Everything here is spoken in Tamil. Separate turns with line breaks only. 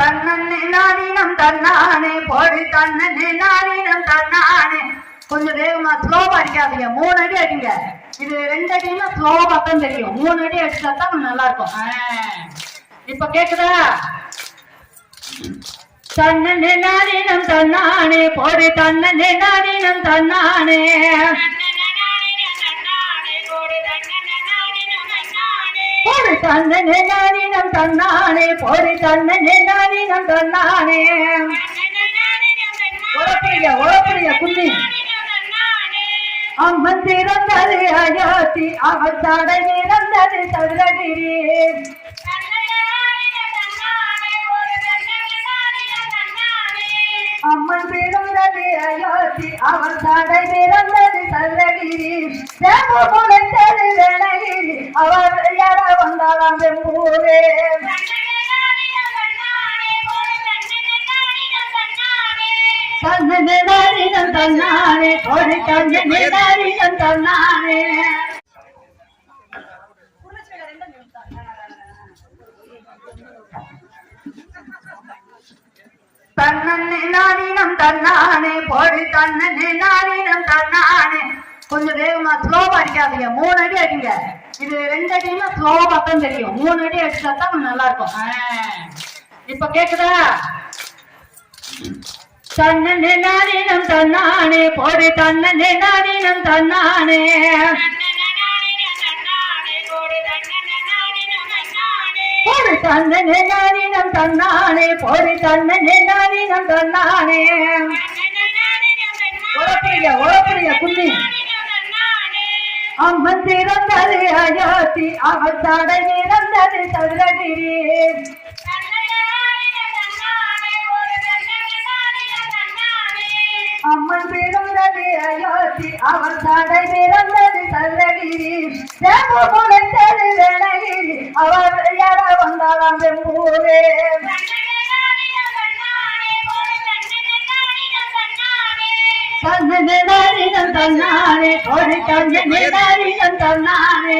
தன்னே நானினம் தன்னானே போடி தன்னே நானினம் தன்னானே. கொஞ்சம் வேகமா ஸ்லோவா அடிக்காதீங்க, 3 அடி அடிங்க. இது 2 அடினா ஸ்லோவா தான் தெரியும், 3 அடி அடிச்சா தான் நல்லா இருக்கும். இப்ப கேக்குதா? தன்னே நானினம் தன்னானே போடி தன்னே நானினம் தன்னானே. போடி தன்னே நானினம் தன்னானே போடி தன்னே நானினம் தன்னானே. உழப்பிய குன்னி அம்மன் திறந்தது அயோத்தி, அவள் தடை நிறந்தது சதுரகிரி. அம்மன் பிறந்தது அயோத்தி, அவள் தடை நிறந்தது சதுரகிரி. தேவ முளைத்தது வேணகிரி, அவள் யார வந்தாளாம் வெம்பூரே. தன்னே நானினம் தன்னானே போடி தன்னே நானினம் தன்னானே. தன்னே நானினம் தன்னானே போடி தன்னே நானினம் தன்னானே. கொஞ்சம் வேகமா ஸ்லோவா அடிக்காதீங்க, 3 அடி அடிங்க. இது 2 அடினா ஸ்லோவா தான் தெரியும், 3 அடி அடிச்சா தான் நல்லா இருக்கும். இப்ப கேக்குதா? தன்னே நானினம் தன்னானே போடி தன்னே நானினம் தன்னானே. போடி தன்னே நானினம் தன்னானே போடி தன்னே நானினம் தன்னானே. உழப்பிய குன்னி அம்மன் திறந்தது அயோத்தி, அவள் தடை நிறந்தது சதுரகிரி. அம்மன் பிறந்தது அயோத்தி, அவள் தடை நிறந்தது சதுரகிரி. தேவ முளைத்தது வேணகிரி, அவள் யார வந்தாளாம் வெம்பூரே. தன்னே நானினம் தன்னானே போடி தன்னே நானினம் தன்னானே.